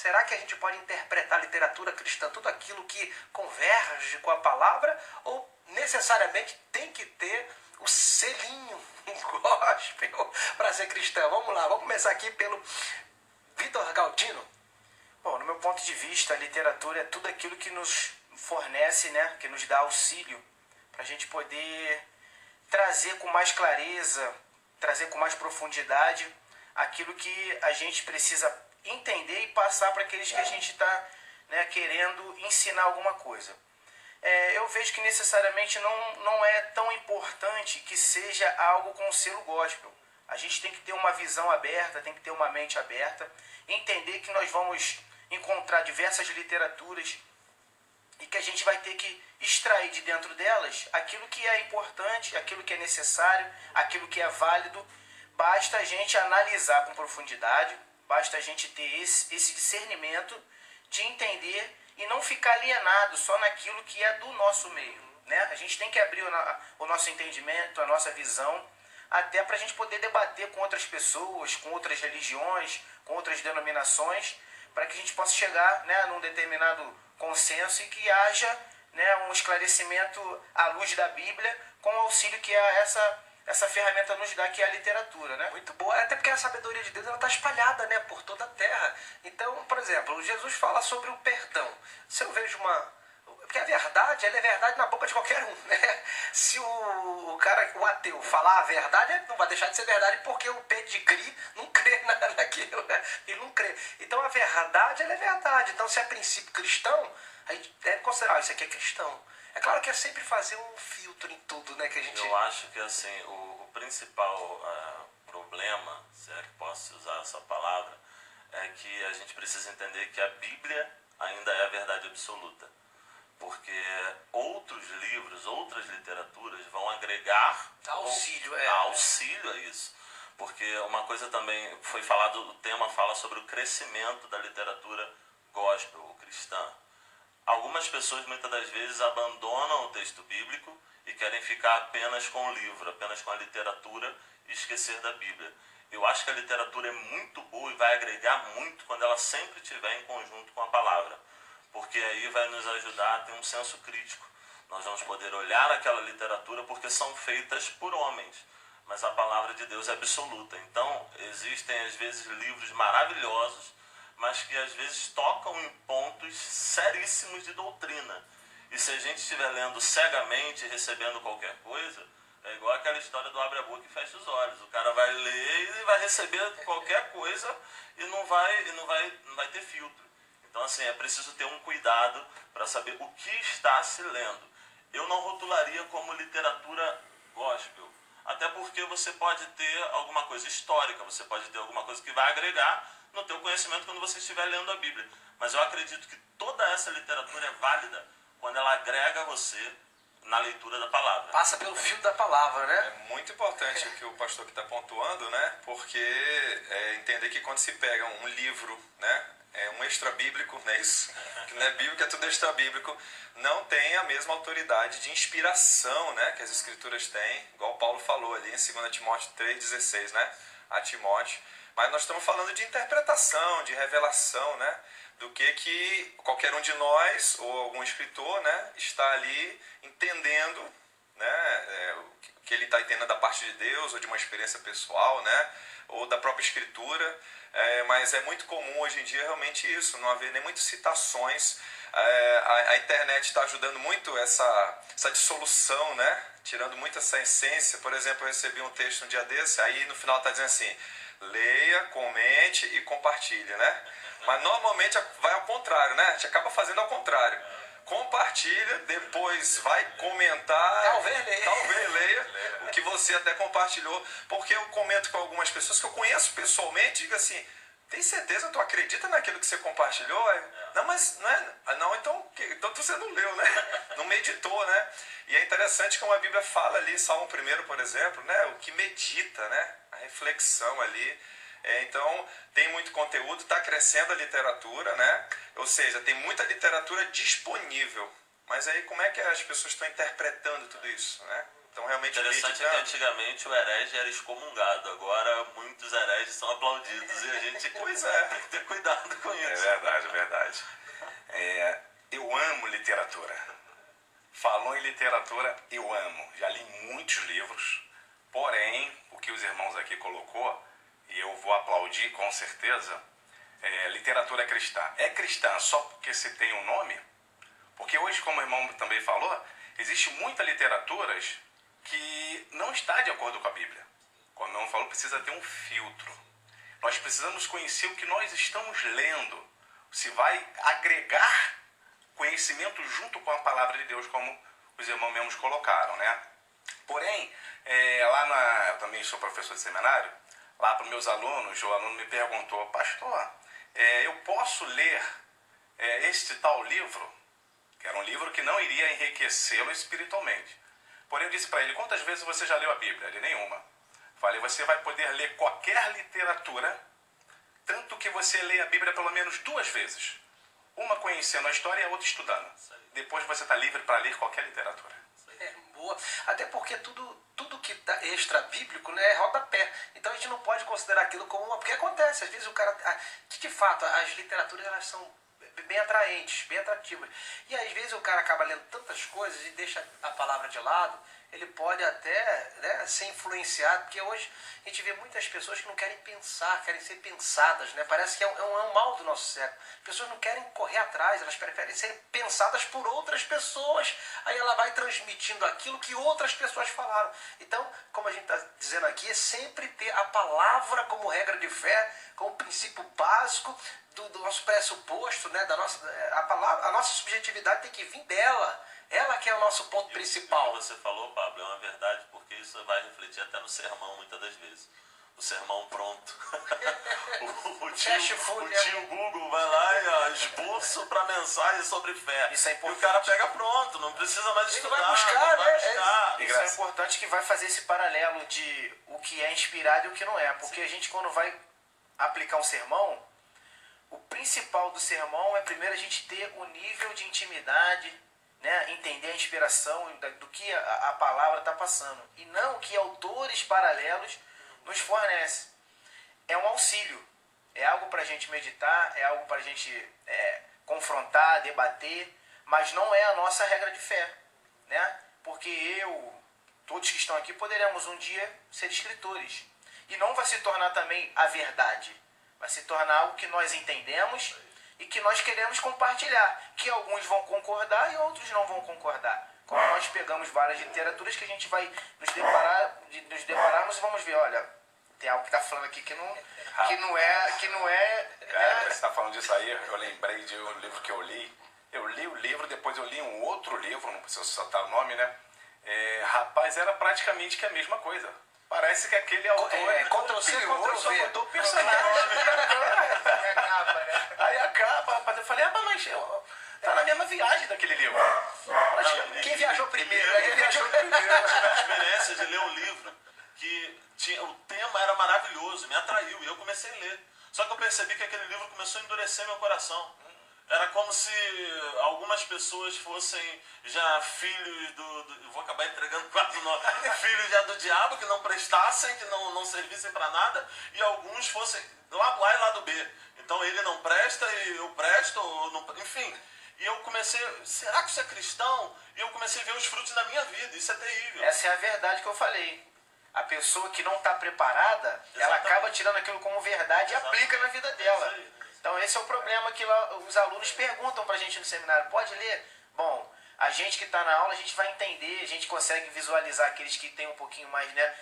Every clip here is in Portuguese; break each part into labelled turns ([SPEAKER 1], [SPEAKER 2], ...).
[SPEAKER 1] Será que a gente pode interpretar a literatura cristã, tudo aquilo que converge com a palavra, ou necessariamente tem que ter o selinho gospel para ser cristão? Vamos lá, vamos começar aqui pelo Vitor Galdino.
[SPEAKER 2] Bom, no meu ponto de vista, a literatura é tudo aquilo que nos fornece, né, que nos dá auxílio para a gente poder trazer com mais clareza, trazer com mais profundidade aquilo que a gente precisa entender e passar para aqueles que a gente está, né, querendo ensinar alguma coisa. Eu vejo que necessariamente não é tão importante que seja algo com o selo gospel. A gente tem que ter uma visão aberta, tem que ter uma mente aberta, entender que nós vamos encontrar diversas literaturas e que a gente vai ter que extrair de dentro delas aquilo que é importante, aquilo que é necessário, aquilo que é válido. Basta a gente analisar com profundidade, basta a gente ter esse discernimento de entender e não ficar alienado só naquilo que é do nosso meio, né? A gente tem que abrir o nosso entendimento, a nossa visão, até para a gente poder debater com outras pessoas, com outras religiões, com outras denominações, para que a gente possa chegar, né, num determinado consenso e que haja, né, um esclarecimento à luz da Bíblia, com o auxílio que essa ferramenta nos dá, que é a literatura, né?
[SPEAKER 1] Muito boa, até porque a sabedoria de Deus está espalhada, né, por toda a terra. Então, por exemplo, Jesus fala sobre o perdão. Se eu vejo porque a verdade, ela é verdade na boca de qualquer um, né? Se o ateu falar a verdade, ele não vai deixar de ser verdade, porque o pedigree não crê naquilo, né? Ele não crê. Então a verdade, ela é verdade. Então, se é princípio cristão, a gente deve considerar, isso aqui é cristão. É claro que é sempre fazer um filtro em tudo, né? Que a gente...
[SPEAKER 3] Eu acho que assim, o principal problema, se é que posso usar essa palavra, é que a gente precisa entender que a Bíblia ainda é a verdade absoluta. Porque outros livros, outras literaturas vão agregar
[SPEAKER 1] auxílio
[SPEAKER 3] a isso. Porque uma coisa também foi falado, o tema fala sobre o crescimento da literatura gospel ou cristã. Algumas pessoas muitas das vezes abandonam o texto bíblico e querem ficar apenas com o livro, apenas com a literatura e esquecer da Bíblia. Eu acho que a literatura é muito boa e vai agregar muito quando ela sempre estiver em conjunto com a palavra. Porque aí vai nos ajudar a ter um senso crítico. Nós vamos poder olhar aquela literatura porque são feitas por homens, mas a palavra de Deus é absoluta. Então, existem às vezes livros maravilhosos, mas que às vezes tocam em pontos seríssimos de doutrina. E se a gente estiver lendo cegamente, recebendo qualquer coisa, é igual aquela história do abre a boca e fecha os olhos. O cara vai ler e vai receber qualquer coisa e não vai ter filtro. Então, assim, é preciso ter um cuidado para saber o que está se lendo. Eu não rotularia como literatura gospel, até porque você pode ter alguma coisa histórica, você pode ter alguma coisa que vai agregar no teu conhecimento quando você estiver lendo a Bíblia. Mas eu acredito que toda essa literatura é válida quando ela agrega você na leitura da palavra.
[SPEAKER 1] Passa pelo fio da palavra, né?
[SPEAKER 4] É muito importante o que o pastor que está pontuando, né? Porque entender que quando se pega um livro, né? É um extra bíblico, não é isso? Que não é bíblico, é tudo extra bíblico. Não tem a mesma autoridade de inspiração, né? Que as escrituras têm, igual Paulo falou ali em 2 Timóteo 3,16, né? A Timóteo. Mas nós estamos falando de interpretação, de revelação, né? Do que qualquer um de nós, ou algum escritor, né? Está ali entendendo, né? O que ele está entendendo da parte de Deus, ou de uma experiência pessoal, né? Ou da própria escritura. Mas é muito comum hoje em dia realmente isso, não haver nem muitas citações. A internet está ajudando muito essa dissolução, né? Tirando muito essa essência. Por exemplo, eu recebi um texto um dia desse, aí no final está dizendo assim: leia, comente e compartilhe, né? Mas normalmente vai ao contrário, né? A gente acaba fazendo ao contrário. Compartilha, depois vai comentar, talvez leia o que você até compartilhou, porque eu comento com algumas pessoas que eu conheço pessoalmente, digo assim: tem certeza, tu acredita naquilo que você compartilhou? Não, mas não é. Não, então você não leu, né? Não meditou, né? E é interessante como a Bíblia fala ali, Salmo 1, por exemplo, né? O que medita, né? A reflexão ali. Então, tem muito conteúdo, está crescendo a literatura, né? Ou seja, tem muita literatura disponível. Mas aí, como é que as pessoas estão interpretando tudo isso, né? Então, realmente...
[SPEAKER 3] Interessante é que antigamente o herege era excomungado, agora muitos hereges são aplaudidos e a gente
[SPEAKER 4] tem
[SPEAKER 3] que ter cuidado com isso.
[SPEAKER 4] É verdade.
[SPEAKER 3] verdade.
[SPEAKER 5] Eu amo literatura. Falou em literatura, eu amo. Já li muitos livros, porém, o que os irmãos aqui colocou, e eu vou aplaudir com certeza, literatura cristã. É cristã só porque se tem um nome? Porque hoje, como o irmão também falou, existe muita literaturas que não está de acordo com a Bíblia. Como o irmão falou, precisa ter um filtro. Nós precisamos conhecer o que nós estamos lendo. Se vai agregar conhecimento junto com a palavra de Deus, como os irmãos mesmos colocaram, né? Porém, eu também sou professor de seminário, lá para os meus alunos, o aluno me perguntou, pastor, eu posso ler este tal livro? Que era um livro que não iria enriquecê-lo espiritualmente. Porém, eu disse para ele, quantas vezes você já leu a Bíblia? Ele, nenhuma. Falei, você vai poder ler qualquer literatura, tanto que você lê a Bíblia pelo menos 2 vezes. Uma conhecendo a história e a outra estudando. Depois você está livre para ler qualquer literatura.
[SPEAKER 1] Boa. Até porque tudo que tá extra-bíblico, né, é rodapé. Então a gente não pode considerar aquilo como uma... Porque acontece, às vezes o cara... de fato, as literaturas, elas são bem atraentes, bem atrativas. E às vezes o cara acaba lendo tantas coisas e deixa a palavra de lado, ele pode até, né, ser influenciado, porque hoje a gente vê muitas pessoas que não querem pensar, querem ser pensadas, né? Parece que é um mal do nosso século. As pessoas não querem correr atrás, elas preferem ser pensadas por outras pessoas. Aí ela vai transmitindo aquilo que outras pessoas falaram. Então, como a gente está dizendo aqui, é sempre ter a palavra como regra de fé, como princípio básico do nosso pressuposto, né? A nossa subjetividade tem que vir dela. Ela que é o nosso ponto principal.
[SPEAKER 3] O que você falou, Pablo, é uma verdade, porque isso vai refletir até no sermão, muitas das vezes. O sermão pronto. o tio Google vai lá e esboço para mensagem sobre fé.
[SPEAKER 2] Isso é importante.
[SPEAKER 3] E o cara pega pronto, não precisa mais estudar.
[SPEAKER 1] Ele vai buscar, né?
[SPEAKER 2] Isso é importante, que vai fazer esse paralelo de o que é inspirado e o que não é. Porque a gente, quando vai aplicar um sermão, o principal do sermão é primeiro a gente ter o nível de intimidade, né, entender a inspiração do que a palavra está passando, e não o que autores paralelos nos fornecem. É um auxílio, é algo para a gente meditar, é algo para a gente confrontar, debater, mas não é a nossa regra de fé, né? Porque todos que estão aqui, poderemos um dia ser escritores, e não vai se tornar também a verdade, vai se tornar algo que nós entendemos e que nós queremos compartilhar, que alguns vão concordar e outros não vão concordar. Como nós pegamos várias literaturas que a gente vai nos depararmos e vamos ver, olha, tem algo que está falando aqui que não é.
[SPEAKER 5] Cara, você está falando disso aí, eu lembrei de um livro que eu li. Eu li o livro, depois eu li um outro livro, não preciso soltar o nome, né? Rapaz, era praticamente que a mesma coisa. Parece que aquele autor
[SPEAKER 1] Ctrl-C, Ctrl-V.
[SPEAKER 5] só mudou o personagem. Aí acaba, rapaz, eu falei, mas tá na mesma viagem daquele livro.
[SPEAKER 1] Quem viajou primeiro?
[SPEAKER 3] Eu tive a experiência de ler um livro que o tema era maravilhoso, me atraiu, e eu comecei a ler. Só que eu percebi que aquele livro começou a endurecer meu coração. Era como se algumas pessoas fossem já filhos vou acabar entregando quase o nome, filhos já do diabo, que não prestassem, que não servissem para nada, e alguns fossem lado A e lado B. Então ele não presta e eu presto, enfim. E eu comecei, será que isso é cristão? E eu comecei a ver os frutos da minha vida, isso é terrível.
[SPEAKER 2] Essa é a verdade que eu falei. A pessoa que não está preparada, ela acaba tirando aquilo como verdade e aplica na vida dela. Então esse é o problema que os alunos perguntam pra gente no seminário. Pode ler? Bom, a gente que está na aula, a gente vai entender, a gente consegue visualizar aqueles que têm um pouquinho mais, né,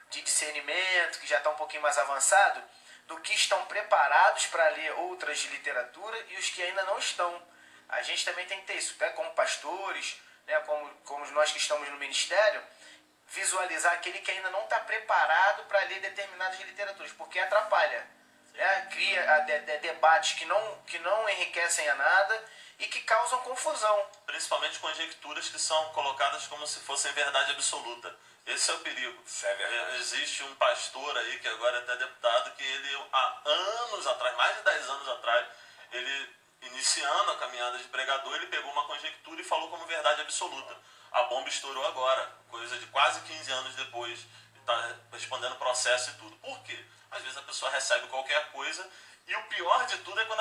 [SPEAKER 2] de discernimento, que já está um pouquinho mais avançado, do que estão preparados para ler outras de literatura e os que ainda não estão. A gente também tem que ter isso, né, como pastores, né, como nós que estamos no ministério, visualizar aquele que ainda não está preparado para ler determinadas literaturas, porque atrapalha. Cria debates que não enriquecem a nada e que causam confusão.
[SPEAKER 3] Principalmente conjecturas que são colocadas como se fossem verdade absoluta. Esse é o perigo.
[SPEAKER 5] Isso é verdade.
[SPEAKER 3] Existe um pastor aí, que agora é até deputado, que ele há anos atrás, mais de 10 anos atrás, ele, iniciando a caminhada de pregador, ele pegou uma conjectura e falou como verdade absoluta. A bomba estourou agora, coisa de quase 15 anos depois, está respondendo processo e tudo. Por quê? Às vezes a pessoa recebe qualquer coisa e o pior de tudo é quando